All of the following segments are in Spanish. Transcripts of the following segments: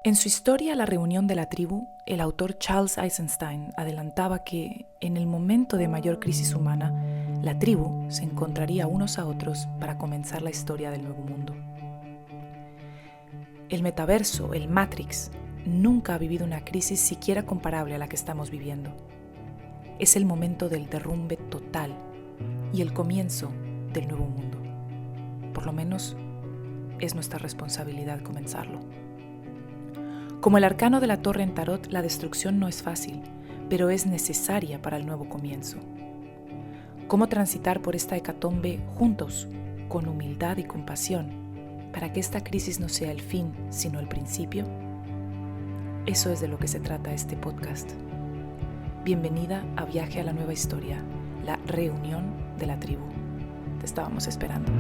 En su historia La reunión de la tribu, el autor Charles Eisenstein adelantaba que, en el momento de mayor crisis humana, la tribu se encontraría unos a otros para comenzar la historia del nuevo mundo. El metaverso, el Matrix, nunca ha vivido una crisis siquiera comparable a la que estamos viviendo. Es el momento del derrumbe total y el comienzo del nuevo mundo. Por lo menos, es nuestra responsabilidad comenzarlo. Como el arcano de la torre en tarot, la destrucción no es fácil, pero es necesaria para el nuevo comienzo. ¿Cómo transitar por esta hecatombe juntos, con humildad y compasión, para que esta crisis no sea el fin, sino el principio? Eso es de lo que se trata este podcast. Bienvenida a Viaje a la Nueva Historia, la reunión de la tribu. Te estábamos esperando.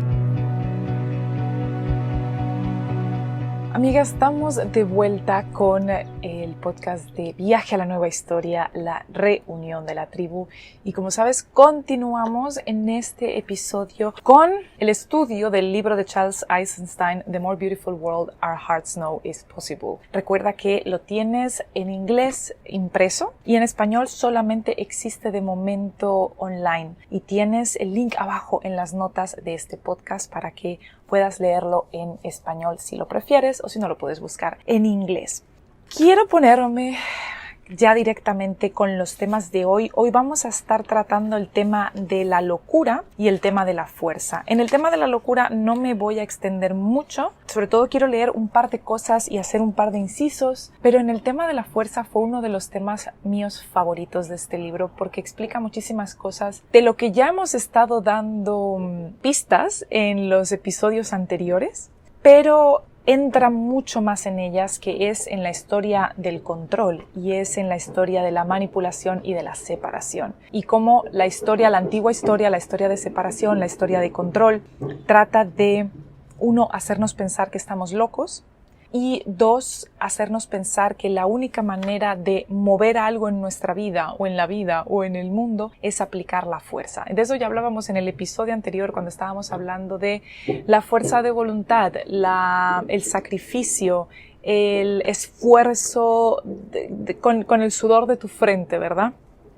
Amigas, estamos de vuelta con el podcast de Viaje a la Nueva Historia, la reunión de la tribu. Y como sabes, continuamos en este episodio con el estudio del libro de Charles Eisenstein, The More Beautiful World Our Hearts Know Is Possible. Recuerda que lo tienes en inglés impreso y en español solamente existe de momento online. Y tienes el link abajo en las notas de este podcast para que puedas leerlo en español si lo prefieres o si no lo puedes buscar en inglés. Quiero ponerme ya directamente con los temas de hoy. Hoy vamos a estar tratando el tema de la locura y el tema de la fuerza. En el tema de la locura no me voy a extender mucho, sobre todo quiero leer un par de cosas y hacer un par de incisos, pero en el tema de la fuerza fue uno de los temas míos favoritos de este libro porque explica muchísimas cosas de lo que ya hemos estado dando pistas en los episodios anteriores, pero entra mucho más en ellas, que es en la historia del control y es en la historia de la manipulación y de la separación. Y cómo la antigua historia, la historia de separación, la historia de control, trata de, uno, hacernos pensar que estamos locos y dos, hacernos pensar que la única manera de mover algo en nuestra vida o en la vida o en el mundo es aplicar la fuerza. De eso ya hablábamos en el episodio anterior cuando estábamos hablando de la fuerza de voluntad, el sacrificio, el esfuerzo con el sudor de tu frente, ¿verdad?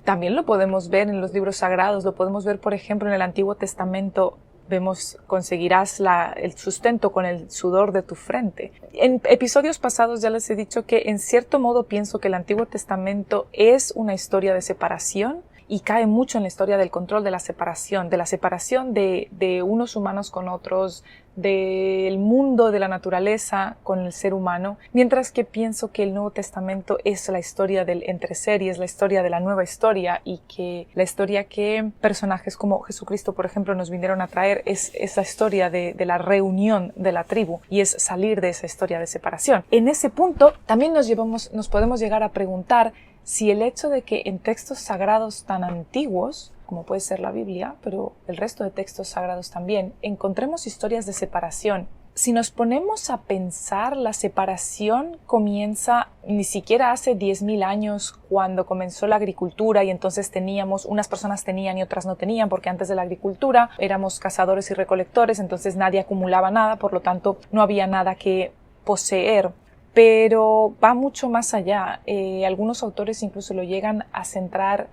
También lo podemos ver en los libros sagrados, lo podemos ver, por ejemplo, en el Antiguo Testamento. Conseguirás el sustento con el sudor de tu frente. En episodios pasados ya les he dicho que en cierto modo pienso que el Antiguo Testamento es una historia de separación y cae mucho en la historia del control de la separación de unos humanos con otros, del mundo, de la naturaleza con el ser humano, mientras que pienso que el Nuevo Testamento es la historia del entreser y es la historia de la nueva historia y que la historia que personajes como Jesucristo, por ejemplo, nos vinieron a traer es esa historia de la reunión de la tribu y es salir de esa historia de separación. En ese punto también nos podemos llegar a preguntar si el hecho de que en textos sagrados tan antiguos, como puede ser la Biblia, pero el resto de textos sagrados también, encontremos historias de separación. Si nos ponemos a pensar, la separación comienza ni siquiera hace 10.000 años cuando comenzó la agricultura y entonces unas personas tenían y otras no tenían porque antes de la agricultura éramos cazadores y recolectores, entonces nadie acumulaba nada, por lo tanto no había nada que poseer. Pero va mucho más allá. Algunos autores incluso lo llegan a centrar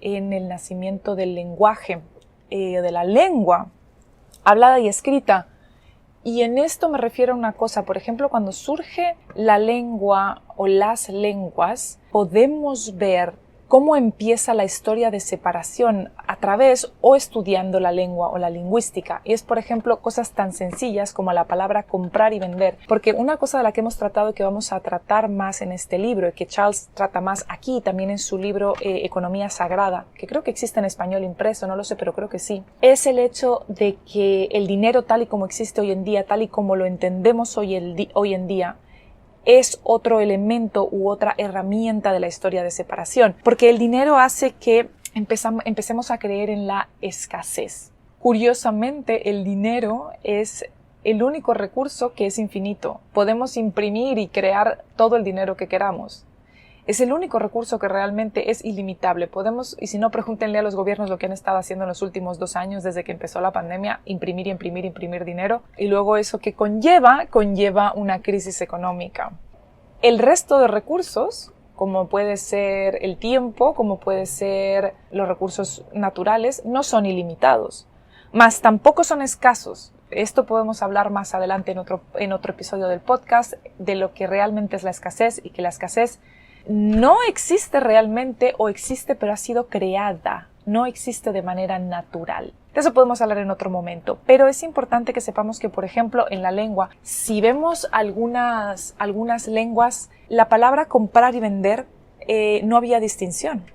en el nacimiento del lenguaje, de la lengua hablada y escrita. Y en esto me refiero a una cosa, por ejemplo, cuando surge la lengua o las lenguas, podemos ver cómo empieza la historia de separación a través o estudiando la lengua o la lingüística. Y es, por ejemplo, cosas tan sencillas como la palabra comprar y vender. Porque una cosa de la que hemos tratado y que vamos a tratar más en este libro y que Charles trata más aquí, también en su libro Economía Sagrada, que creo que existe en español impreso, no lo sé, pero creo que sí, es el hecho de que el dinero tal y como existe hoy en día, tal y como lo entendemos hoy en día, es otro elemento u otra herramienta de la historia de separación, porque el dinero hace que empecemos a creer en la escasez. Curiosamente, el dinero es el único recurso que es infinito. Podemos imprimir y crear todo el dinero que queramos. Es el único recurso que realmente es ilimitable. Y si no, pregúntenle a los gobiernos lo que han estado haciendo en los últimos 2 años desde que empezó la pandemia, imprimir dinero. Y luego eso que conlleva una crisis económica. el resto de recursos, como puede ser el tiempo, como puede ser los recursos naturales, no son ilimitados, mas tampoco son escasos. Esto podemos hablar más adelante en otro episodio del podcast de lo que realmente es la escasez y que la escasez no existe realmente o existe pero ha sido creada, no existe de manera natural. De eso podemos hablar en otro momento, pero es importante que sepamos que, por ejemplo, en la lengua, si vemos algunas lenguas, la palabra comprar y vender no había distinción.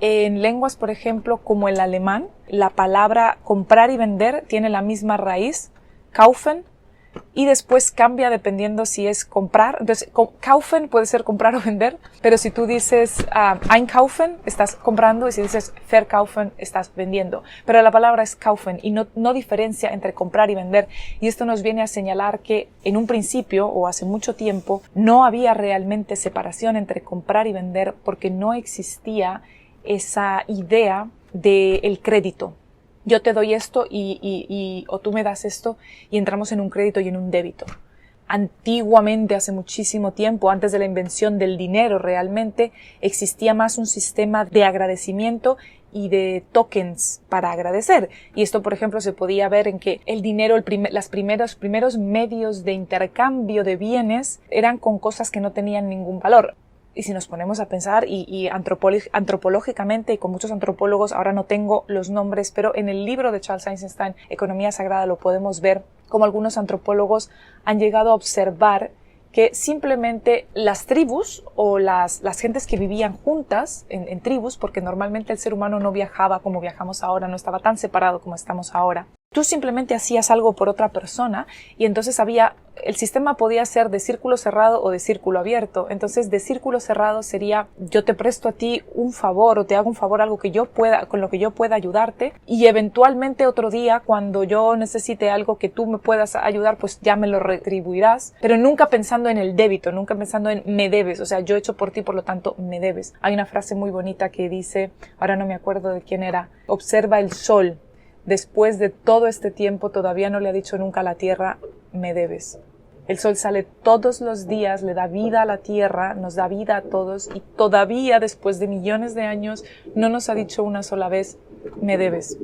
En lenguas, por ejemplo, como el alemán, la palabra comprar y vender tiene la misma raíz, kaufen, y después cambia dependiendo si es comprar. Entonces, kaufen puede ser comprar o vender, pero si tú dices einkaufen, estás comprando, y si dices verkaufen, estás vendiendo. Pero la palabra es kaufen y no diferencia entre comprar y vender. Y esto nos viene a señalar que en un principio, o hace mucho tiempo, no había realmente separación entre comprar y vender porque no existía esa idea del crédito. Yo te doy esto o tú me das esto y entramos en un crédito y en un débito. Antiguamente, hace muchísimo tiempo, antes de la invención del dinero realmente, existía más un sistema de agradecimiento y de tokens para agradecer. Y esto, por ejemplo, se podía ver en que el dinero, los primeros medios de intercambio de bienes eran con cosas que no tenían ningún valor. Y si nos ponemos a pensar y antropológicamente, y con muchos antropólogos, ahora no tengo los nombres, pero en el libro de Charles Eisenstein, Economía Sagrada, lo podemos ver, como algunos antropólogos han llegado a observar que simplemente las tribus o las gentes que vivían juntas en tribus, porque normalmente el ser humano no viajaba como viajamos ahora, no estaba tan separado como estamos ahora. Tú simplemente hacías algo por otra persona y entonces el sistema podía ser de círculo cerrado o de círculo abierto. Entonces de círculo cerrado sería yo te presto a ti un favor o te hago un favor, algo que yo pueda, con lo que yo pueda ayudarte, y eventualmente otro día cuando yo necesite algo que tú me puedas ayudar, pues ya me lo retribuirás, pero nunca pensando en el débito, nunca pensando en me debes, o sea, yo he hecho por ti, por lo tanto me debes. Hay una frase muy bonita que dice, ahora no me acuerdo de quién era, observa el sol. Después de todo este tiempo todavía no le ha dicho nunca a la tierra, me debes. El sol sale todos los días, le da vida a la tierra, nos da vida a todos y todavía después de millones de años no nos ha dicho una sola vez, me debes.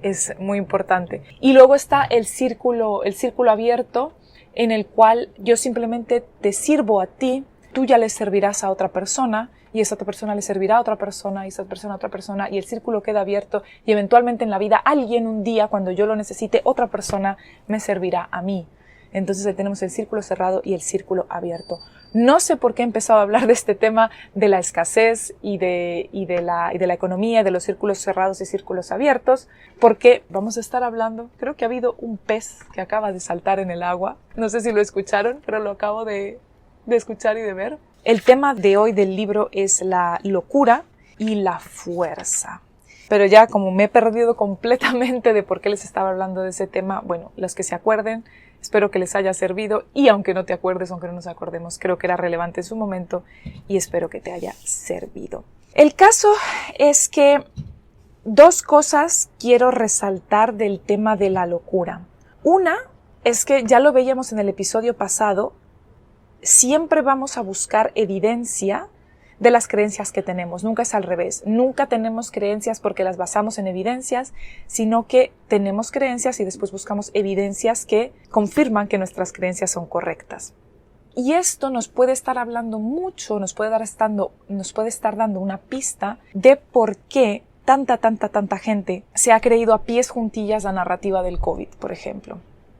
Es muy importante. Y luego está el círculo abierto en el cual yo simplemente te sirvo a ti, tú ya le servirás a otra persona, y esa otra persona le servirá a otra persona, y esa persona a otra persona, y el círculo queda abierto, y eventualmente en la vida alguien un día, cuando yo lo necesite, otra persona me servirá a mí. Entonces ahí tenemos el círculo cerrado y el círculo abierto. No sé por qué he empezado a hablar de este tema de la escasez y de la economía, de los círculos cerrados y círculos abiertos, porque vamos a estar hablando, creo que ha habido un pez que acaba de saltar en el agua, no sé si lo escucharon, pero lo acabo de escuchar y de ver. El tema de hoy del libro es la locura y la fuerza. Pero ya como me he perdido completamente de por qué les estaba hablando de ese tema, bueno, los que se acuerden, espero que les haya servido, y aunque no te acuerdes, aunque no nos acordemos, creo que era relevante en su momento y espero que te haya servido. El caso es que dos cosas quiero resaltar del tema de la locura. Una es que ya lo veíamos en el episodio pasado, siempre vamos a buscar evidencia de las creencias que tenemos. Nunca es al revés. Nunca tenemos creencias porque las basamos en evidencias, sino que tenemos creencias y después buscamos evidencias que confirman que nuestras creencias son correctas. Y esto nos puede estar hablando mucho, nos puede estar dando una pista de por qué tanta gente se ha creído a pies juntillas la narrativa del COVID, por ejemplo.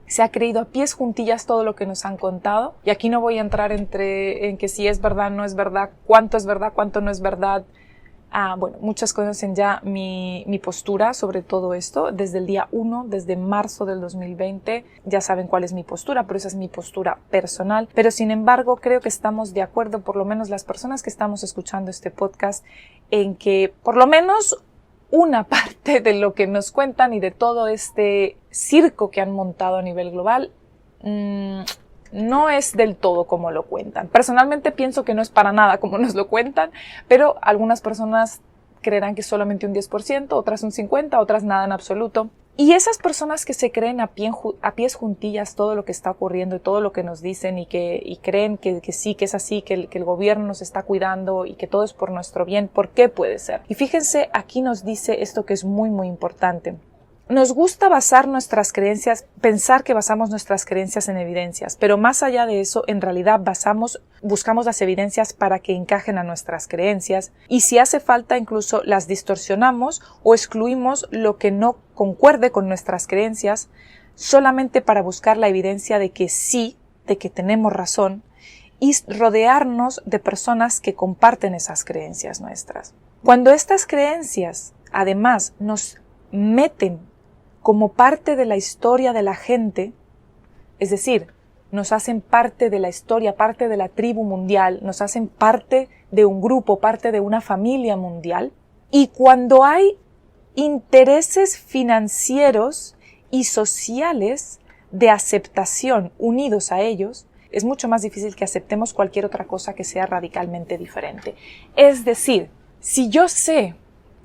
Se ha creído a pies juntillas todo lo que nos han contado, y aquí no voy a entrar en que si es verdad, no es verdad, cuánto no es verdad. Bueno, muchos conocen ya mi postura sobre todo esto desde el día 1, desde marzo del 2020, ya saben cuál es mi postura, pero esa es mi postura personal. Pero sin embargo, creo que estamos de acuerdo, por lo menos las personas que estamos escuchando este podcast, en que por lo menos una parte de lo que nos cuentan y de todo este circo que han montado a nivel global no es del todo como lo cuentan. Personalmente pienso que no es para nada como nos lo cuentan, pero algunas personas creerán que solamente un 10%, otras un 50%, otras nada en absoluto. Y esas personas que se creen a pies juntillas todo lo que está ocurriendo y todo lo que nos dicen y creen que sí, que es así, que el gobierno nos está cuidando y que todo es por nuestro bien, ¿por qué puede ser? Y fíjense, aquí nos dice esto que es muy, muy importante. Nos gusta basar nuestras creencias, pensar que basamos nuestras creencias en evidencias, pero más allá de eso, en realidad buscamos las evidencias para que encajen a nuestras creencias y si hace falta incluso las distorsionamos o excluimos lo que no concuerde con nuestras creencias solamente para buscar la evidencia de que sí, de que tenemos razón y rodearnos de personas que comparten esas creencias nuestras. Cuando estas creencias además nos meten como parte de la historia de la gente, es decir, nos hacen parte de la historia, parte de la tribu mundial, nos hacen parte de un grupo, parte de una familia mundial. Y cuando hay intereses financieros y sociales de aceptación unidos a ellos, es mucho más difícil que aceptemos cualquier otra cosa que sea radicalmente diferente. Es decir, si yo sé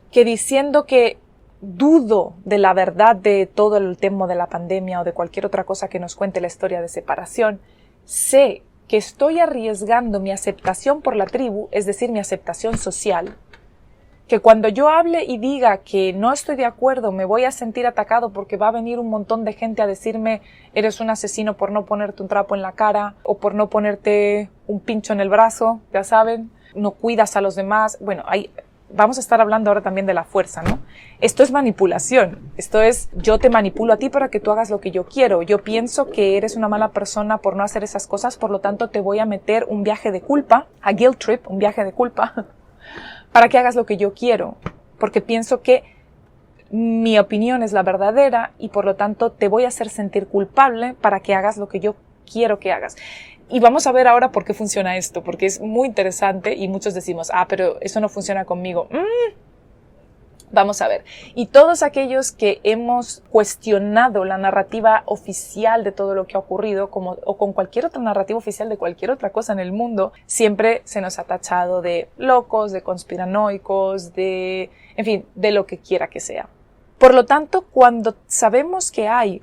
que diciendo que dudo de la verdad de todo el tema de la pandemia o de cualquier otra cosa que nos cuente la historia de separación, sé que estoy arriesgando mi aceptación por la tribu, es decir, mi aceptación social, que cuando yo hable y diga que no estoy de acuerdo, me voy a sentir atacado porque va a venir un montón de gente a decirme eres un asesino por no ponerte un trapo en la cara o por no ponerte un pincho en el brazo, ya saben, no cuidas a los demás. Bueno, vamos a estar hablando ahora también de la fuerza, ¿no? Esto es manipulación. Esto es, yo te manipulo a ti para que tú hagas lo que yo quiero. Yo pienso que eres una mala persona por no hacer esas cosas, por lo tanto te voy a meter un viaje de culpa, a guilt trip, un viaje de culpa, para que hagas lo que yo quiero. Porque pienso que mi opinión es la verdadera y por lo tanto te voy a hacer sentir culpable para que hagas lo que yo quiero que hagas. Y vamos a ver ahora por qué funciona esto, porque es muy interesante y muchos decimos, pero eso no funciona conmigo. Vamos a ver. Y todos aquellos que hemos cuestionado la narrativa oficial de todo lo que ha ocurrido, o con cualquier otra narrativa oficial de cualquier otra cosa en el mundo, siempre se nos ha tachado de locos, de conspiranoicos, en fin, de lo que quiera que sea. Por lo tanto, cuando sabemos que hay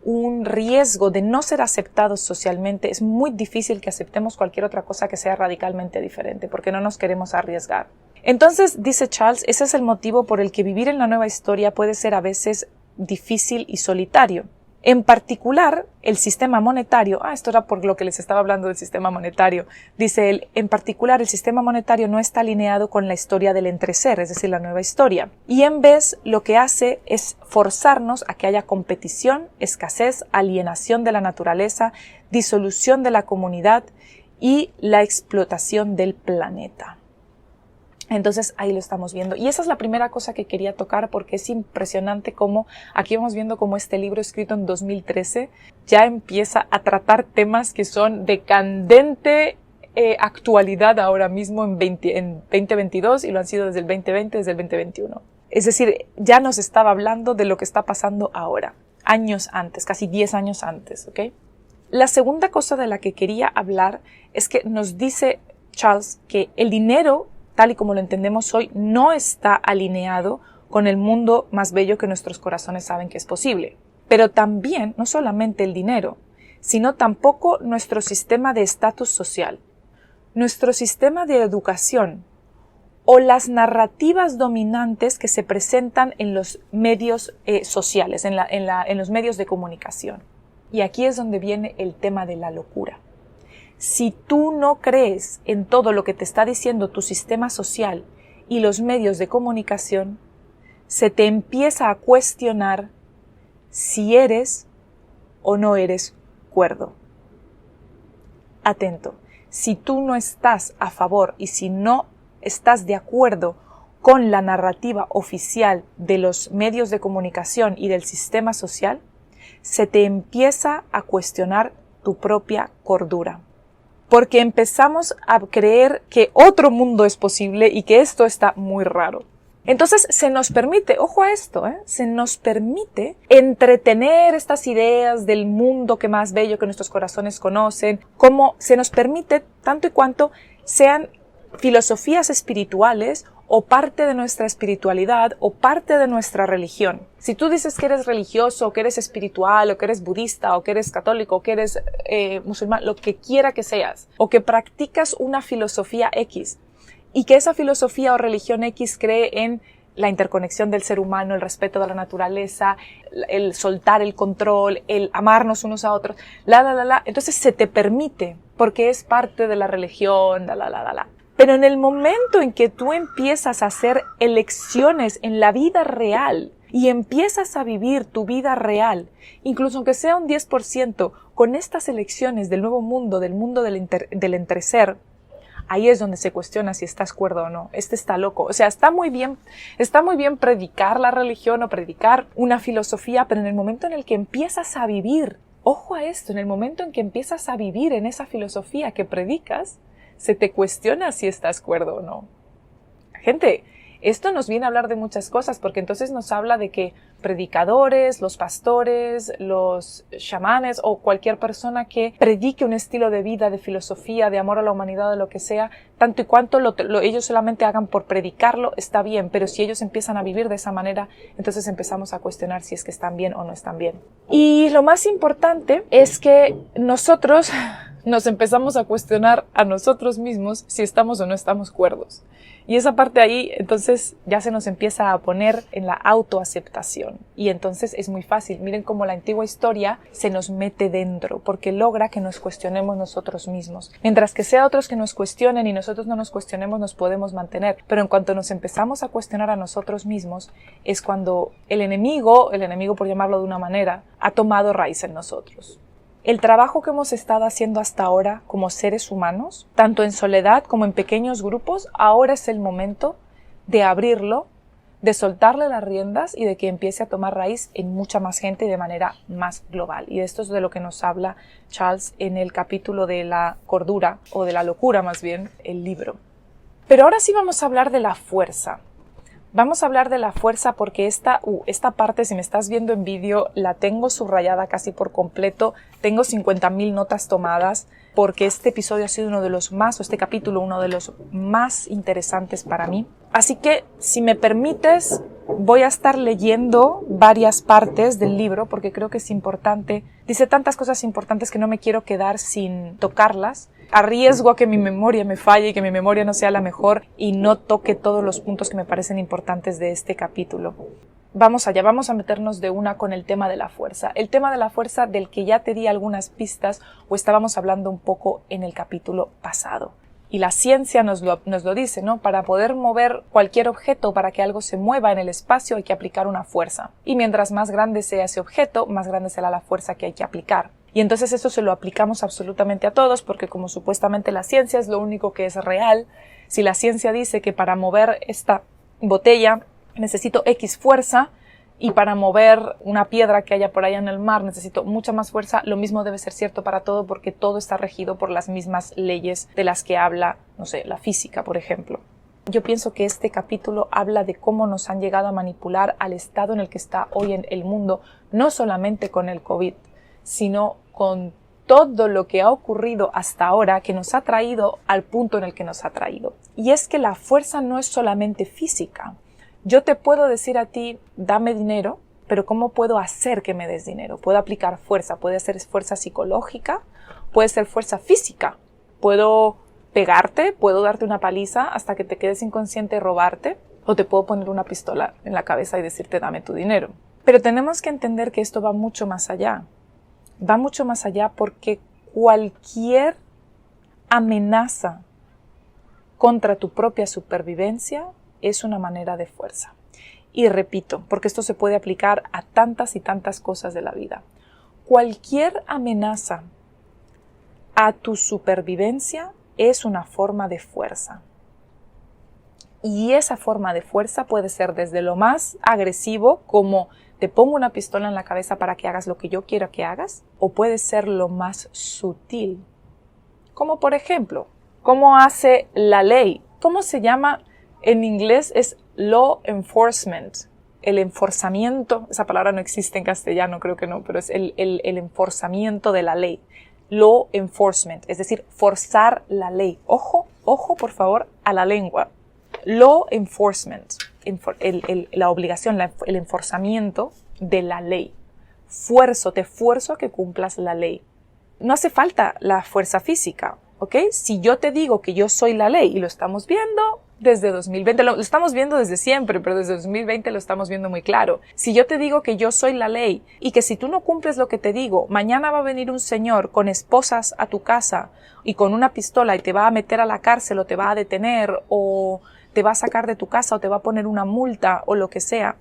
un riesgo de no ser aceptados socialmente, es muy difícil que aceptemos cualquier otra cosa que sea radicalmente diferente, porque no nos queremos arriesgar. Entonces, dice Charles, ese es el motivo por el que vivir en la nueva historia puede ser a veces difícil y solitario. En particular, el sistema monetario, esto era por lo que les estaba hablando del sistema monetario, dice él, en particular el sistema monetario no está alineado con la historia del entreser, es decir, la nueva historia. Y en vez lo que hace es forzarnos a que haya competición, escasez, alienación de la naturaleza, disolución de la comunidad y la explotación del planeta. Entonces ahí lo estamos viendo. Y esa es la primera cosa que quería tocar porque es impresionante cómo aquí vamos viendo cómo este libro escrito en 2013 ya empieza a tratar temas que son de candente actualidad ahora mismo en 2022 y lo han sido desde el 2020, desde el 2021. Es decir, ya nos estaba hablando de lo que está pasando ahora, años antes, casi 10 años antes, ¿ok? La segunda cosa de la que quería hablar es que nos dice Charles que el dinero, tal y como lo entendemos hoy, no está alineado con el mundo más bello que nuestros corazones saben que es posible. Pero también, no solamente el dinero, sino tampoco nuestro sistema de estatus social, nuestro sistema de educación o las narrativas dominantes que se presentan en los medios sociales, en los medios de comunicación. Y aquí es donde viene el tema de la locura. Si tú no crees en todo lo que te está diciendo tu sistema social y los medios de comunicación, se te empieza a cuestionar si eres o no eres cuerdo. Atento, si tú no estás a favor y si no estás de acuerdo con la narrativa oficial de los medios de comunicación y del sistema social, se te empieza a cuestionar tu propia cordura. Porque empezamos a creer que otro mundo es posible y que esto está muy raro. Entonces se nos permite, ojo a esto, se nos permite entretener estas ideas del mundo que más bello que nuestros corazones conocen, como se nos permite tanto y cuanto sean filosofías espirituales o parte de nuestra espiritualidad o parte de nuestra religión. Si tú dices que eres religioso, o que eres espiritual, o que eres budista, o que eres católico, o que eres musulmán, lo que quiera que seas, o que practicas una filosofía X, y que esa filosofía o religión X cree en la interconexión del ser humano, el respeto de la naturaleza, el soltar el control, el amarnos unos a otros, entonces se te permite, porque es parte de la religión, Pero en el momento en que tú empiezas a hacer elecciones en la vida real y empiezas a vivir tu vida real, incluso aunque sea un 10%, con estas elecciones del nuevo mundo, del mundo del entreser, ahí es donde se cuestiona si estás cuerdo o no. Este está loco. O sea, está muy bien predicar la religión o predicar una filosofía, pero en el momento en el que empiezas a vivir, ojo a esto, en el momento en que empiezas a vivir en esa filosofía que predicas, se te cuestiona si estás cuerdo o no. Gente, esto nos viene a hablar de muchas cosas, porque entonces nos habla de que predicadores, los pastores, los chamanes o cualquier persona que predique un estilo de vida, de filosofía, de amor a la humanidad, de lo que sea, tanto y cuanto ellos solamente hagan por predicarlo, está bien, pero si ellos empiezan a vivir de esa manera, entonces empezamos a cuestionar si es que están bien o no están bien. Y lo más importante es que nosotros nos empezamos a cuestionar a nosotros mismos si estamos o no estamos cuerdos. Y esa parte ahí, entonces, ya se nos empieza a poner en la autoaceptación. Y entonces es muy fácil. Miren cómo la antigua historia se nos mete dentro, porque logra que nos cuestionemos nosotros mismos. Mientras que sea otros que nos cuestionen y nosotros no nos cuestionemos, nos podemos mantener. Pero en cuanto nos empezamos a cuestionar a nosotros mismos, es cuando el enemigo por llamarlo de una manera, ha tomado raíz en nosotros. El trabajo que hemos estado haciendo hasta ahora como seres humanos, tanto en soledad como en pequeños grupos, ahora es el momento de abrirlo, de soltarle las riendas y de que empiece a tomar raíz en mucha más gente y de manera más global. Y esto es de lo que nos habla Charles en el capítulo de la cordura, o de la locura más bien, el libro. Pero ahora sí vamos a hablar de la fuerza. Vamos a hablar de la fuerza porque esta parte, si me estás viendo en vídeo, la tengo subrayada casi por completo. Tengo 50,000 notas tomadas porque este episodio ha sido este capítulo, uno de los más interesantes para mí. Así que, si me permites, voy a estar leyendo varias partes del libro porque creo que es importante. Dice tantas cosas importantes que no me quiero quedar sin tocarlas. Arriesgo a que mi memoria me falle y que mi memoria no sea la mejor y no toque todos los puntos que me parecen importantes de este capítulo. Vamos allá, vamos a meternos de una con el tema de la fuerza. El tema de la fuerza del que ya te di algunas pistas o estábamos hablando un poco en el capítulo pasado. Y la ciencia nos lo dice, ¿no? Para poder mover cualquier objeto, para que algo se mueva en el espacio, hay que aplicar una fuerza. Y mientras más grande sea ese objeto, más grande será la fuerza que hay que aplicar. Y entonces eso se lo aplicamos absolutamente a todos, porque como supuestamente la ciencia es lo único que es real, si la ciencia dice que para mover esta botella necesito X fuerza, y para mover una piedra que haya por allá en el mar necesito mucha más fuerza, lo mismo debe ser cierto para todo, porque todo está regido por las mismas leyes de las que habla, no sé, la física, por ejemplo. Yo pienso que este capítulo habla de cómo nos han llegado a manipular al estado en el que está hoy en el mundo, no solamente con el COVID, sino con todo lo que ha ocurrido hasta ahora que nos ha traído al punto en el que nos ha traído. Y es que la fuerza no es solamente física. Yo te puedo decir a ti, dame dinero, pero ¿cómo puedo hacer que me des dinero? Puedo aplicar fuerza, puede ser fuerza psicológica, puede ser fuerza física. Puedo pegarte, puedo darte una paliza hasta que te quedes inconsciente y robarte, o te puedo poner una pistola en la cabeza y decirte dame tu dinero. Pero tenemos que entender que esto va mucho más allá. Va mucho más allá porque cualquier amenaza contra tu propia supervivencia es una manera de fuerza. Y repito, porque esto se puede aplicar a tantas y tantas cosas de la vida. Cualquier amenaza a tu supervivencia es una forma de fuerza. Y esa forma de fuerza puede ser desde lo más agresivo, como te pongo una pistola en la cabeza para que hagas lo que yo quiero que hagas, o puede ser lo más sutil. Como por ejemplo, ¿cómo hace la ley? ¿Cómo se llama? En inglés es law enforcement. El enforzamiento, esa palabra no existe en castellano, creo que no, pero es el enforzamiento de la ley. Law enforcement, es decir, forzar la ley. Ojo, por favor, a la lengua. law enforcement, la obligación, el enforzamiento de la ley. Te fuerzo a que cumplas la ley. No hace falta la fuerza física, ¿ok? Si yo te digo que yo soy la ley, y lo estamos viendo desde 2020, lo estamos viendo desde siempre, pero desde 2020 lo estamos viendo muy claro. Si yo te digo que yo soy la ley y que si tú no cumples lo que te digo, mañana va a venir un señor con esposas a tu casa y con una pistola y te va a meter a la cárcel o te va a detener o te va a sacar de tu casa o te va a poner una multa o lo que sea,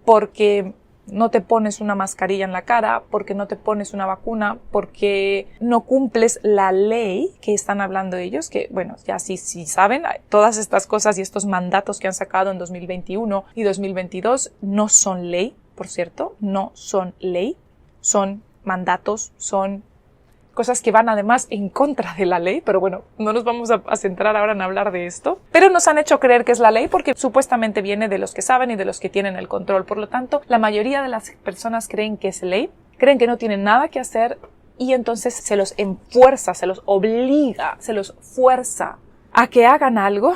porque no te pones una mascarilla en la cara, porque no te pones una vacuna, porque no cumples la ley que están hablando ellos, que bueno, ya sí saben, todas estas cosas y estos mandatos que han sacado en 2021 y 2022 no son ley, por cierto, no son ley, son mandatos, son cosas que van además en contra de la ley, pero bueno, no nos vamos a centrar ahora en hablar de esto. Pero nos han hecho creer que es la ley porque supuestamente viene de los que saben y de los que tienen el control. Por lo tanto, la mayoría de las personas creen que es ley, creen que no tienen nada que hacer y entonces se los enfuerza, se los obliga, se los fuerza a que hagan algo,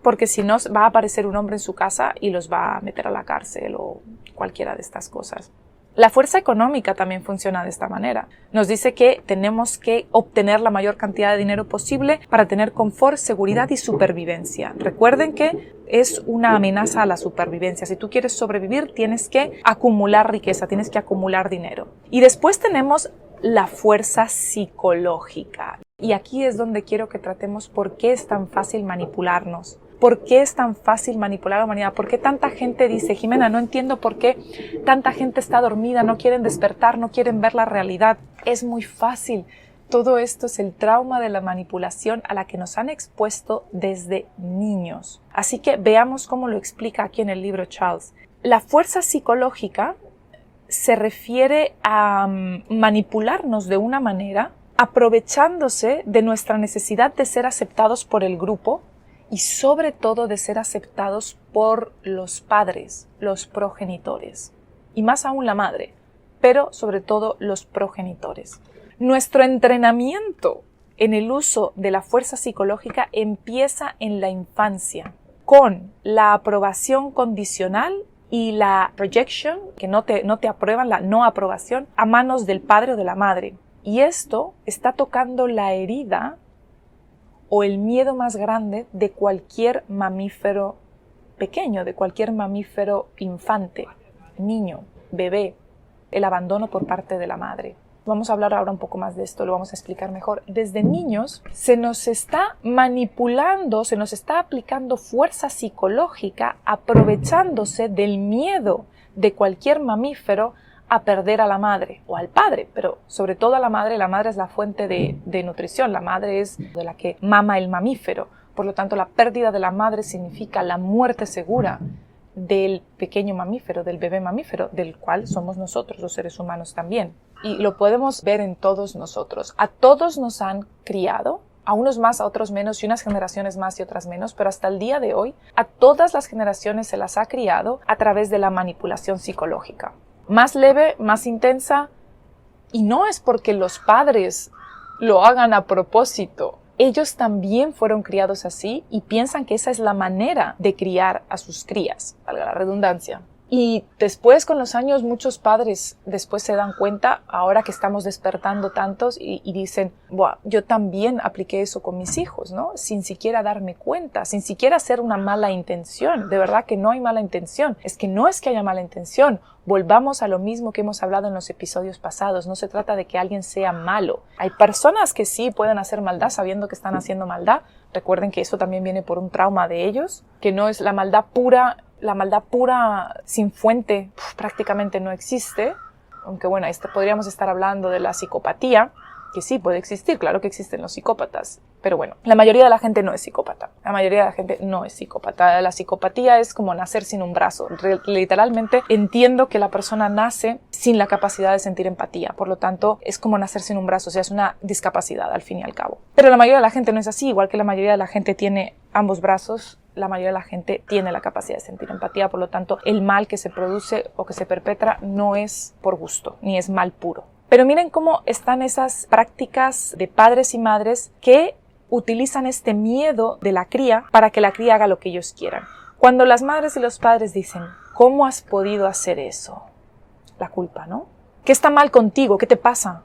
porque si no va a aparecer un hombre en su casa y los va a meter a la cárcel o cualquiera de estas cosas. La fuerza económica también funciona de esta manera. Nos dice que tenemos que obtener la mayor cantidad de dinero posible para tener confort, seguridad y supervivencia. Recuerden que es una amenaza a la supervivencia. Si tú quieres sobrevivir, tienes que acumular riqueza, tienes que acumular dinero. Y después tenemos la fuerza psicológica. Y aquí es donde quiero que tratemos por qué es tan fácil manipularnos. ¿Por qué es tan fácil manipular a la humanidad? ¿Por qué tanta gente dice, Jimena, no entiendo por qué tanta gente está dormida, no quieren despertar, no quieren ver la realidad? Es muy fácil. Todo esto es el trauma de la manipulación a la que nos han expuesto desde niños. Así que veamos cómo lo explica aquí en el libro Charles. La fuerza psicológica se refiere a manipularnos de una manera aprovechándose de nuestra necesidad de ser aceptados por el grupo y sobre todo de ser aceptados por los padres, los progenitores, y más aún la madre, pero sobre todo los progenitores. Nuestro entrenamiento en el uso de la fuerza psicológica empieza en la infancia, con la aprobación condicional y la rejection, que no te aprueban, la no aprobación, a manos del padre o de la madre. Y esto está tocando la herida o el miedo más grande de cualquier mamífero pequeño, de cualquier mamífero infante, niño, bebé, el abandono por parte de la madre. Vamos a hablar ahora un poco más de esto, lo vamos a explicar mejor. Desde niños se nos está manipulando, se nos está aplicando fuerza psicológica aprovechándose del miedo de cualquier mamífero a perder a la madre o al padre, pero sobre todo a la madre. La madre es la fuente de nutrición, la madre es de la que mama el mamífero. Por lo tanto, la pérdida de la madre significa la muerte segura del pequeño mamífero, del bebé mamífero, del cual somos nosotros, los seres humanos también. Y lo podemos ver en todos nosotros. A todos nos han criado, a unos más, a otros menos, y unas generaciones más y otras menos, pero hasta el día de hoy, a todas las generaciones se las ha criado a través de la manipulación psicológica. Más leve, más intensa, y no es porque los padres lo hagan a propósito. Ellos también fueron criados así y piensan que esa es la manera de criar a sus crías, valga la redundancia. Y después, con los años, muchos padres después se dan cuenta, ahora que estamos despertando tantos, y dicen, buah, yo también apliqué eso con mis hijos, ¿no? Sin siquiera darme cuenta, sin siquiera hacer una mala intención. De verdad que no hay mala intención. Es que no es que haya mala intención. Volvamos a lo mismo que hemos hablado en los episodios pasados. No se trata de que alguien sea malo. Hay personas que sí pueden hacer maldad sabiendo que están haciendo maldad. Recuerden que eso también viene por un trauma de ellos, que no es la maldad pura. La maldad pura sin fuente prácticamente no existe, aunque bueno, podríamos estar hablando de la psicopatía, que sí puede existir, claro que existen los psicópatas, pero bueno, la mayoría de la gente no es psicópata, la mayoría de la gente no es psicópata. La psicopatía es como nacer sin un brazo. Literalmente entiendo que la persona nace sin la capacidad de sentir empatía, por lo tanto es como nacer sin un brazo, o sea, es una discapacidad al fin y al cabo. Pero la mayoría de la gente no es así, igual que la mayoría de la gente tiene ambos brazos. La mayoría de la gente tiene la capacidad de sentir empatía, por lo tanto, el mal que se produce o que se perpetra no es por gusto, ni es mal puro. Pero miren cómo están esas prácticas de padres y madres que utilizan este miedo de la cría para que la cría haga lo que ellos quieran. Cuando las madres y los padres dicen, ¿cómo has podido hacer eso? La culpa, ¿no? ¿Qué está mal contigo? ¿Qué te pasa?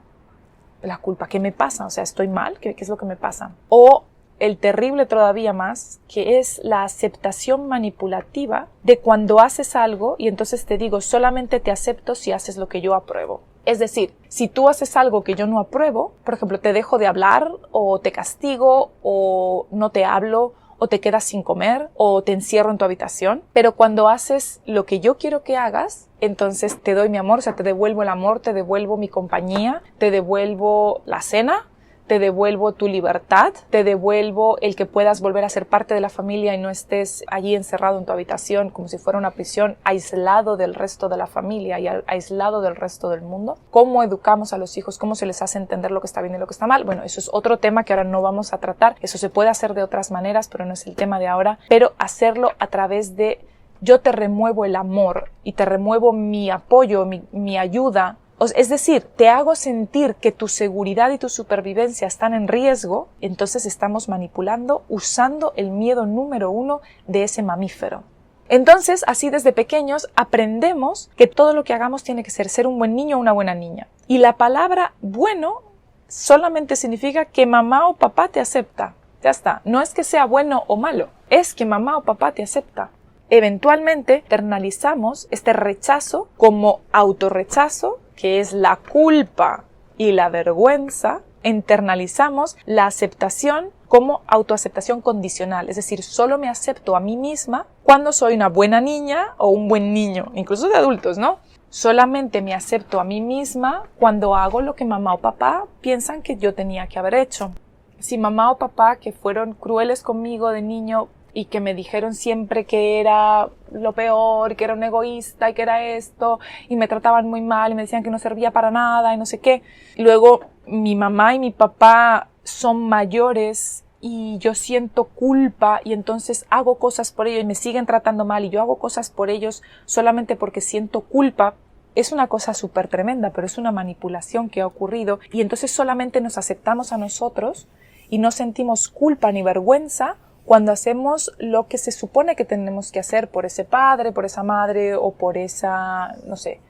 La culpa, ¿qué me pasa? O sea, ¿estoy mal? ¿Qué es lo que me pasa? O el terrible todavía más, que es la aceptación manipulativa de cuando haces algo y entonces te digo, solamente te acepto si haces lo que yo apruebo. Es decir, si tú haces algo que yo no apruebo, por ejemplo, te dejo de hablar o te castigo o no te hablo o te quedas sin comer o te encierro en tu habitación, pero cuando haces lo que yo quiero que hagas, entonces te doy mi amor, o sea, te devuelvo el amor, te devuelvo mi compañía, te devuelvo la cena, te devuelvo tu libertad, te devuelvo el que puedas volver a ser parte de la familia y no estés allí encerrado en tu habitación como si fuera una prisión, aislado del resto de la familia y aislado del resto del mundo. ¿Cómo educamos a los hijos? ¿Cómo se les hace entender lo que está bien y lo que está mal? Bueno, eso es otro tema que ahora no vamos a tratar. Eso se puede hacer de otras maneras, pero no es el tema de ahora. Pero hacerlo a través de yo te remuevo el amor y te remuevo mi apoyo, mi ayuda. Es decir, te hago sentir que tu seguridad y tu supervivencia están en riesgo, entonces estamos manipulando usando el miedo número 1 de ese mamífero. Entonces, así desde pequeños aprendemos que todo lo que hagamos tiene que ser un buen niño o una buena niña. Y la palabra bueno solamente significa que mamá o papá te acepta. Ya está. No es que sea bueno o malo, es que mamá o papá te acepta. Eventualmente internalizamos este rechazo como autorrechazo, que es la culpa y la vergüenza. Internalizamos la aceptación como autoaceptación condicional, es decir, solo me acepto a mí misma cuando soy una buena niña o un buen niño, incluso de adultos, ¿no? Solamente me acepto a mí misma cuando hago lo que mamá o papá piensan que yo tenía que haber hecho. Si mamá o papá que fueron crueles conmigo de niño y que me dijeron siempre que era lo peor, que era un egoísta y que era esto, y me trataban muy mal y me decían que no servía para nada y no sé qué. Luego mi mamá y mi papá son mayores y yo siento culpa y entonces hago cosas por ellos y me siguen tratando mal y yo hago cosas por ellos solamente porque siento culpa. Es una cosa súper tremenda, pero es una manipulación que ha ocurrido y entonces solamente nos aceptamos a nosotros y no sentimos culpa ni vergüenza cuando hacemos lo que se supone que tenemos que hacer por ese padre, por esa madre o por esa, no sé,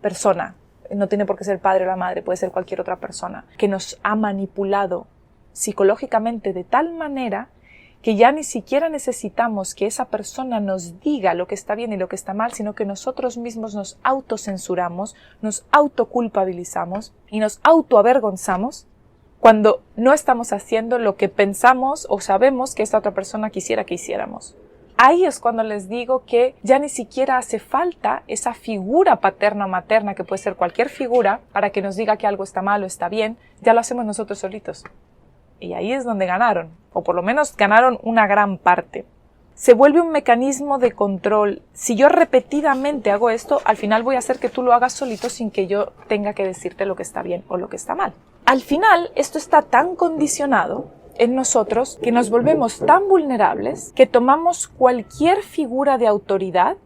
persona. No tiene por qué ser el padre o la madre, puede ser cualquier otra persona que nos ha manipulado psicológicamente de tal manera que ya ni siquiera necesitamos que esa persona nos diga lo que está bien y lo que está mal, sino que nosotros mismos nos autocensuramos, nos autoculpabilizamos y nos autoavergonzamos cuando no estamos haciendo lo que pensamos o sabemos que esta otra persona quisiera que hiciéramos. Ahí es cuando les digo que ya ni siquiera hace falta esa figura paterna o materna, que puede ser cualquier figura, para que nos diga que algo está mal o está bien, ya lo hacemos nosotros solitos. Y ahí es donde ganaron, o por lo menos ganaron una gran parte. Se vuelve un mecanismo de control. Si yo repetidamente hago esto, al final voy a hacer que tú lo hagas solito sin que yo tenga que decirte lo que está bien o lo que está mal. Al final, esto está tan condicionado en nosotros que nos volvemos tan vulnerables que tomamos cualquier figura de autoridad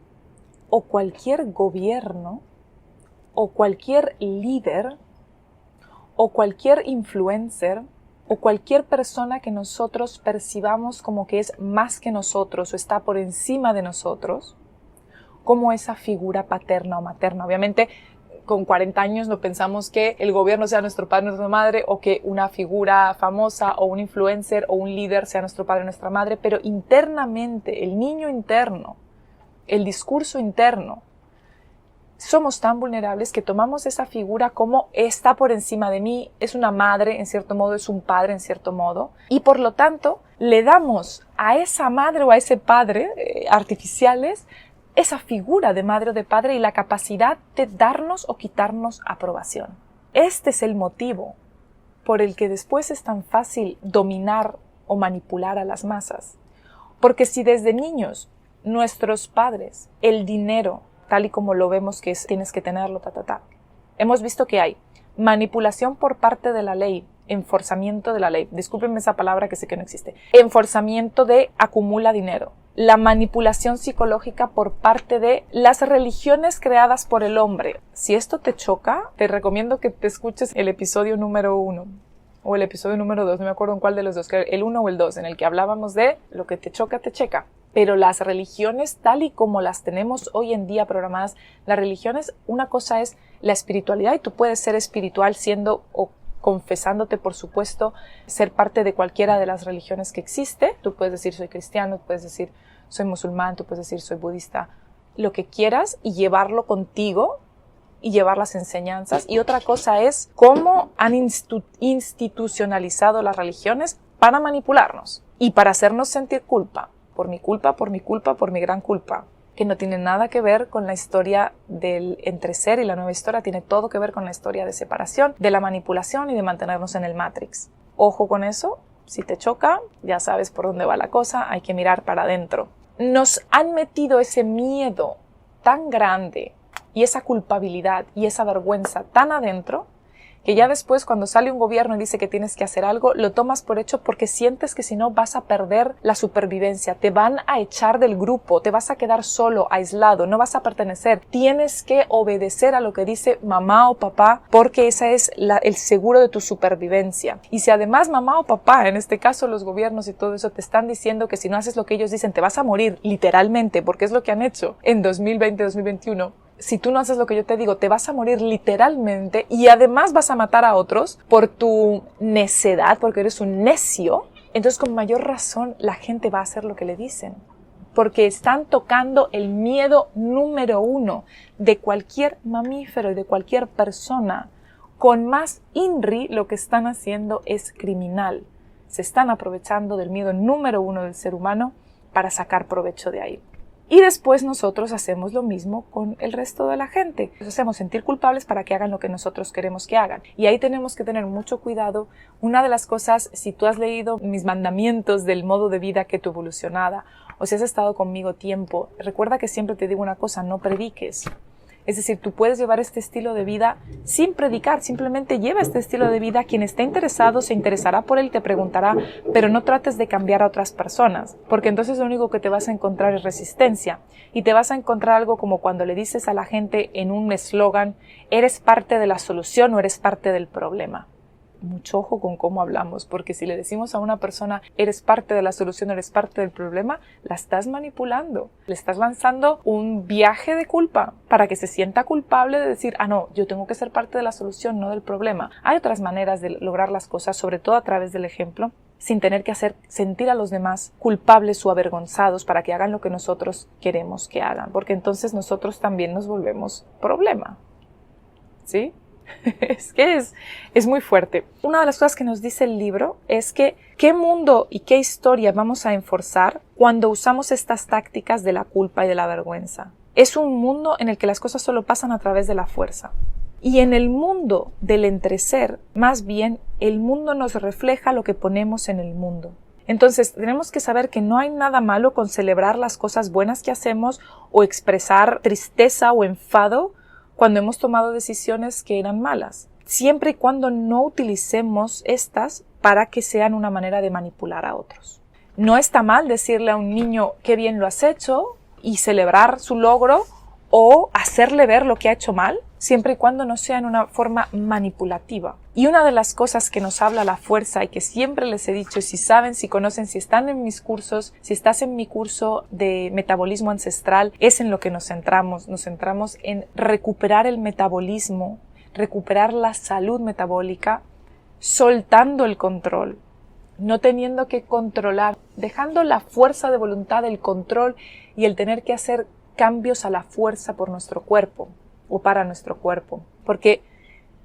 o cualquier gobierno o cualquier líder o cualquier influencer o cualquier persona que nosotros percibamos como que es más que nosotros o está por encima de nosotros, como esa figura paterna o materna. Obviamente, con 40 años no pensamos que el gobierno sea nuestro padre o nuestra madre, o que una figura famosa o un influencer o un líder sea nuestro padre o nuestra madre, pero internamente, el niño interno, el discurso interno, somos tan vulnerables que tomamos esa figura como está por encima de mí, es una madre en cierto modo, es un padre en cierto modo, y por lo tanto le damos a esa madre o a ese padre artificiales esa figura de madre o de padre y la capacidad de darnos o quitarnos aprobación. Este es el motivo por el que después es tan fácil dominar o manipular a las masas. Porque si desde niños nuestros padres, el dinero, tal y como lo vemos que es, tienes que tenerlo, hemos visto que hay manipulación por parte de la ley, enforzamiento de la ley, discúlpenme esa palabra que sé que no existe, enforzamiento de acumula dinero, la manipulación psicológica por parte de las religiones creadas por el hombre. Si esto te choca, te recomiendo que te escuches el episodio número 1 o el episodio número 2, no me acuerdo en cuál de los dos, el 1 o el 2, en el que hablábamos de lo que te choca, te checa. Pero las religiones, tal y como las tenemos hoy en día programadas, las religiones, una cosa es la espiritualidad, y tú puedes ser espiritual siendo o confesándote, por supuesto, ser parte de cualquiera de las religiones que existe. Tú puedes decir soy cristiano, tú puedes decir soy musulmán, tú puedes decir soy budista, lo que quieras, y llevarlo contigo y llevar las enseñanzas. Y otra cosa es cómo han institucionalizado las religiones para manipularnos y para hacernos sentir culpa. Por mi culpa, por mi culpa, por mi gran culpa. Que no tiene nada que ver con la historia del entreser, y la nueva historia tiene todo que ver con la historia de separación, de la manipulación y de mantenernos en el Matrix. Ojo con eso, si te choca, ya sabes por dónde va la cosa, hay que mirar para adentro. Nos han metido ese miedo tan grande y esa culpabilidad y esa vergüenza tan adentro, que ya después cuando sale un gobierno y dice que tienes que hacer algo, lo tomas por hecho porque sientes que si no vas a perder la supervivencia, te van a echar del grupo, te vas a quedar solo, aislado, no vas a pertenecer. Tienes que obedecer a lo que dice mamá o papá porque ese es el seguro de tu supervivencia. Y si además mamá o papá, en este caso los gobiernos y todo eso, te están diciendo que si no haces lo que ellos dicen te vas a morir, literalmente, porque es lo que han hecho en 2020-2021, si tú no haces lo que yo te digo, te vas a morir literalmente, y además vas a matar a otros por tu necedad, porque eres un necio. Entonces, con mayor razón, la gente va a hacer lo que le dicen. Porque están tocando el miedo número 1 de cualquier mamífero y de cualquier persona. Con más INRI, lo que están haciendo es criminal. Se están aprovechando del miedo número 1 del ser humano para sacar provecho de ahí. Y después nosotros hacemos lo mismo con el resto de la gente. Los hacemos sentir culpables para que hagan lo que nosotros queremos que hagan. Y ahí tenemos que tener mucho cuidado. Una de las cosas, si tú has leído mis mandamientos del modo de vida Keto Evolucionada, o si has estado conmigo tiempo, recuerda que siempre te digo una cosa: no prediques. Es decir, tú puedes llevar este estilo de vida sin predicar, simplemente lleva este estilo de vida. Quien esté interesado se interesará por él y te preguntará, pero no trates de cambiar a otras personas, porque entonces lo único que te vas a encontrar es resistencia, y te vas a encontrar algo como cuando le dices a la gente en un eslogan, eres parte de la solución o eres parte del problema. Mucho ojo con cómo hablamos, porque si le decimos a una persona eres parte de la solución, eres parte del problema, la estás manipulando, le estás lanzando un viaje de culpa para que se sienta culpable de decir, no, yo tengo que ser parte de la solución, no del problema. Hay otras maneras de lograr las cosas, sobre todo a través del ejemplo, sin tener que hacer sentir a los demás culpables o avergonzados para que hagan lo que nosotros queremos que hagan, porque entonces nosotros también nos volvemos problema. ¿Sí? Es que es muy fuerte. Una de las cosas que nos dice el libro es que qué mundo y qué historia vamos a enforzar cuando usamos estas tácticas de la culpa y de la vergüenza. Es un mundo en el que las cosas solo pasan a través de la fuerza. Y en el mundo del entreser, más bien, el mundo nos refleja lo que ponemos en el mundo. Entonces, tenemos que saber que no hay nada malo con celebrar las cosas buenas que hacemos o expresar tristeza o enfado cuando hemos tomado decisiones que eran malas, siempre y cuando no utilicemos estas para que sean una manera de manipular a otros. No está mal decirle a un niño qué bien lo has hecho y celebrar su logro o hacerle ver lo que ha hecho mal, siempre y cuando no sea en una forma manipulativa. Y una de las cosas que nos habla la fuerza y que siempre les he dicho, si saben, si conocen, si están en mis cursos, si estás en mi curso de metabolismo ancestral, es en lo que nos centramos en recuperar el metabolismo, recuperar la salud metabólica, soltando el control, no teniendo que controlar, dejando la fuerza de voluntad, el control y el tener que hacer cambios a la fuerza por nuestro cuerpo o para nuestro cuerpo, porque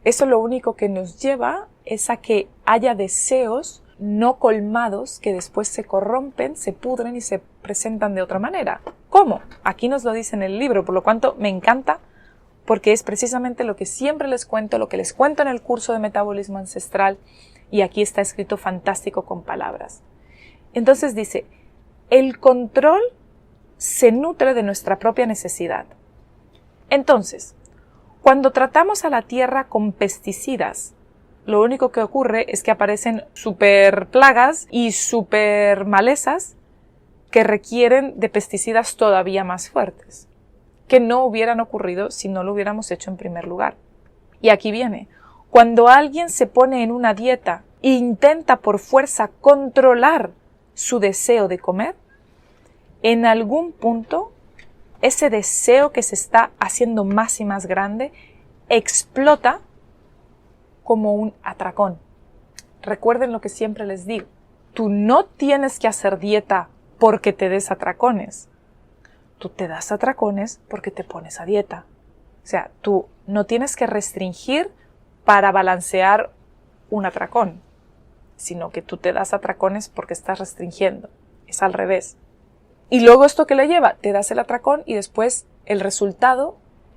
eso lo único que nos lleva es a que haya deseos no colmados que después se corrompen, se pudren y se presentan de otra manera. ¿Cómo? Aquí nos lo dice en el libro, por lo cuanto me encanta, porque es precisamente lo que siempre les cuento, lo que les cuento en el curso de metabolismo ancestral, y aquí está escrito fantástico con palabras. Entonces dice, el control se nutre de nuestra propia necesidad. Entonces, cuando tratamos a la tierra con pesticidas, lo único que ocurre es que aparecen super plagas y super malezas que requieren de pesticidas todavía más fuertes, que no hubieran ocurrido si no lo hubiéramos hecho en primer lugar. Y aquí viene, cuando alguien se pone en una dieta intenta por fuerza controlar su deseo de comer, en algún punto ese deseo que se está haciendo más y más grande explota como un atracón. Recuerden lo que siempre les digo. Tú no tienes que hacer dieta porque te des atracones. Tú te das atracones porque te pones a dieta. O sea, tú no tienes que restringir para balancear un atracón, sino que tú te das atracones porque estás restringiendo. Es al revés. Y luego ¿esto qué le lleva? Te das el atracón y después el resultado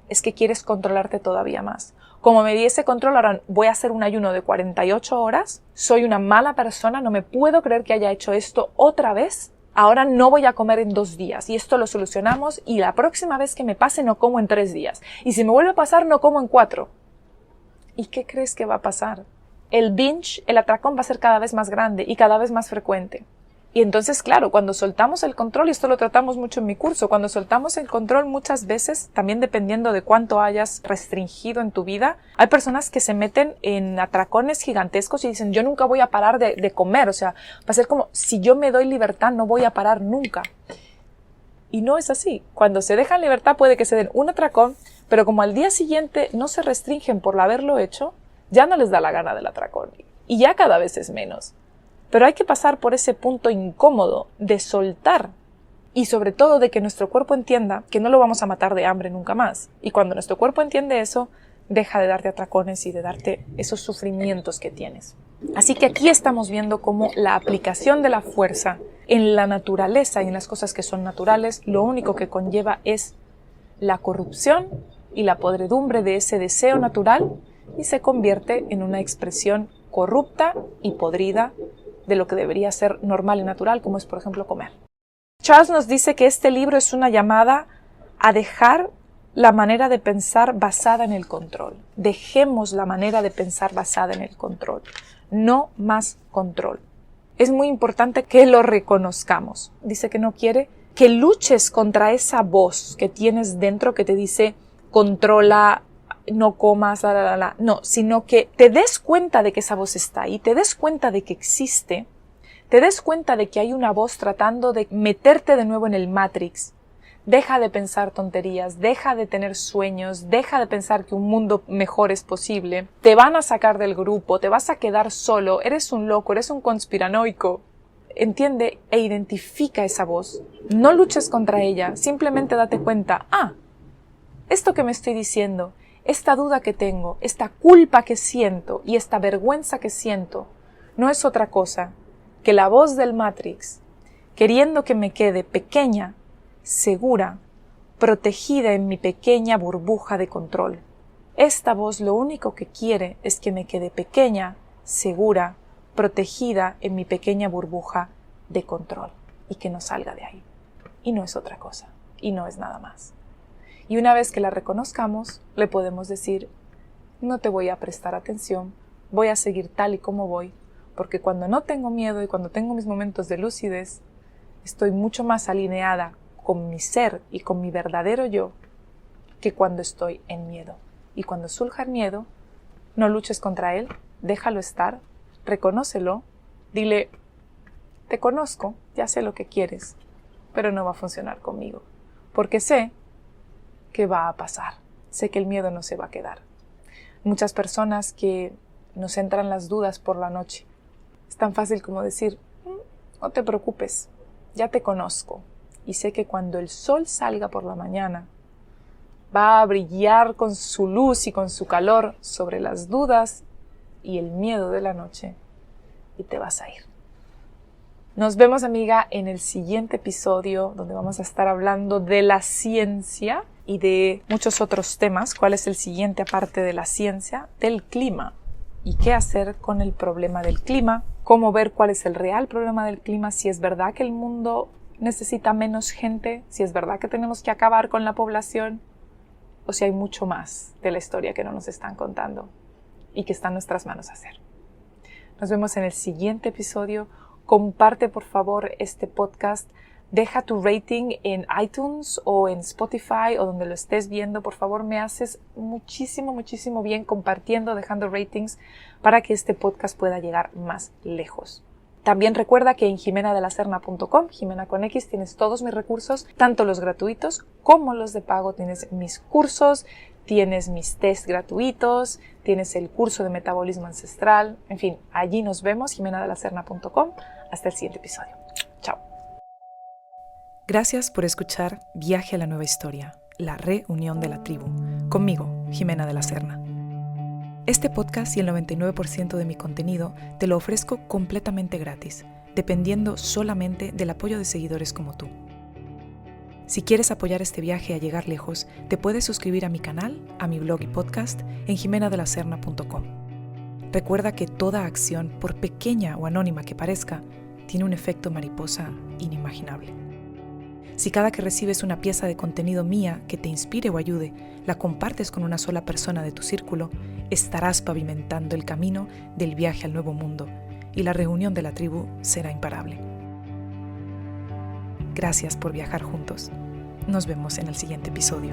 es que quieres controlarte todavía más. Como me di ese control, ahora voy a hacer un ayuno de 48 horas, soy una mala persona, no me puedo creer que haya hecho esto otra vez, ahora no voy a comer en 2 días y esto lo solucionamos y la próxima vez que me pase no como en 3 días. Y si me vuelve a pasar no como en 4. ¿Y qué crees que va a pasar? El binge, el atracón va a ser cada vez más grande y cada vez más frecuente. Y entonces, claro, cuando soltamos el control, y esto lo tratamos mucho en mi curso, cuando soltamos el control muchas veces, también dependiendo de cuánto hayas restringido en tu vida, hay personas que se meten en atracones gigantescos y dicen, yo nunca voy a parar de comer, o sea, va a ser como, si yo me doy libertad, no voy a parar nunca. Y no es así. Cuando se dejan libertad puede que se den un atracón, pero como al día siguiente no se restringen por haberlo hecho, ya no les da la gana del atracón. Y ya cada vez es menos. Pero hay que pasar por ese punto incómodo de soltar y sobre todo de que nuestro cuerpo entienda que no lo vamos a matar de hambre nunca más. Y cuando nuestro cuerpo entiende eso, deja de darte atracones y de darte esos sufrimientos que tienes. Así que aquí estamos viendo cómo la aplicación de la fuerza en la naturaleza y en las cosas que son naturales, lo único que conlleva es la corrupción y la podredumbre de ese deseo natural y se convierte en una expresión corrupta y podrida de lo que debería ser normal y natural, como es, por ejemplo, comer. Charles nos dice que este libro es una llamada a dejar la manera de pensar basada en el control. Dejemos la manera de pensar basada en el control. No más control. Es muy importante que lo reconozcamos. Dice que no quiere que luches contra esa voz que tienes dentro que te dice controla, no comas, no, sino que te des cuenta de que esa voz está ahí, te des cuenta de que existe, te des cuenta de que hay una voz tratando de meterte de nuevo en el Matrix. Deja de pensar tonterías, deja de tener sueños, deja de pensar que un mundo mejor es posible. Te van a sacar del grupo, te vas a quedar solo, eres un loco, eres un conspiranoico. Entiende e identifica esa voz. No luches contra ella, simplemente date cuenta, esto que me estoy diciendo, esta duda que tengo, esta culpa que siento y esta vergüenza que siento, no es otra cosa que la voz del Matrix, queriendo que me quede pequeña, segura, protegida en mi pequeña burbuja de control. Esta voz lo único que quiere es que me quede pequeña, segura, protegida en mi pequeña burbuja de control y que no salga de ahí. Y no es otra cosa, y no es nada más. Y una vez que la reconozcamos, le podemos decir, no te voy a prestar atención, voy a seguir tal y como voy, porque cuando no tengo miedo y cuando tengo mis momentos de lucidez, estoy mucho más alineada con mi ser y con mi verdadero yo que cuando estoy en miedo. Y cuando surja el miedo, no luches contra él, déjalo estar, reconócelo, dile, te conozco, ya sé lo que quieres, pero no va a funcionar conmigo, porque sé que va a pasar. Sé que el miedo no se va a quedar. Muchas personas que nos entran las dudas por la noche. Es tan fácil como decir, no te preocupes, ya te conozco. Y sé que cuando el sol salga por la mañana, va a brillar con su luz y con su calor sobre las dudas y el miedo de la noche y te vas a ir. Nos vemos, amiga, en el siguiente episodio donde vamos a estar hablando de la ciencia y de muchos otros temas. ¿Cuál es el siguiente aparte de la ciencia? Del clima. ¿Y qué hacer con el problema del clima? ¿Cómo ver cuál es el real problema del clima? Si es verdad que el mundo necesita menos gente, si es verdad que tenemos que acabar con la población, o si hay mucho más de la historia que no nos están contando y que está en nuestras manos hacer. Nos vemos en el siguiente episodio. Comparte, por favor, este podcast. Deja tu rating en iTunes o en Spotify o donde lo estés viendo. Por favor, me haces muchísimo, muchísimo bien compartiendo, dejando ratings para que este podcast pueda llegar más lejos. También recuerda que en jimenadelaserna.com, Jimena con X, tienes todos mis recursos, tanto los gratuitos como los de pago. Tienes mis cursos, tienes mis test gratuitos, tienes el curso de metabolismo ancestral. En fin, allí nos vemos, jimenadelaserna.com. Hasta el siguiente episodio. Chao. Gracias por escuchar Viaje a la Nueva Historia, la reunión de la tribu, conmigo, Jimena de la Serna. Este podcast y el 99% de mi contenido te lo ofrezco completamente gratis, dependiendo solamente del apoyo de seguidores como tú. Si quieres apoyar este viaje a llegar lejos, te puedes suscribir a mi canal, a mi blog y podcast en jimenadelaserna.com. Recuerda que toda acción, por pequeña o anónima que parezca, tiene un efecto mariposa inimaginable. Si cada que recibes una pieza de contenido mía que te inspire o ayude, la compartes con una sola persona de tu círculo, estarás pavimentando el camino del viaje al nuevo mundo y la reunión de la tribu será imparable. Gracias por viajar juntos. Nos vemos en el siguiente episodio.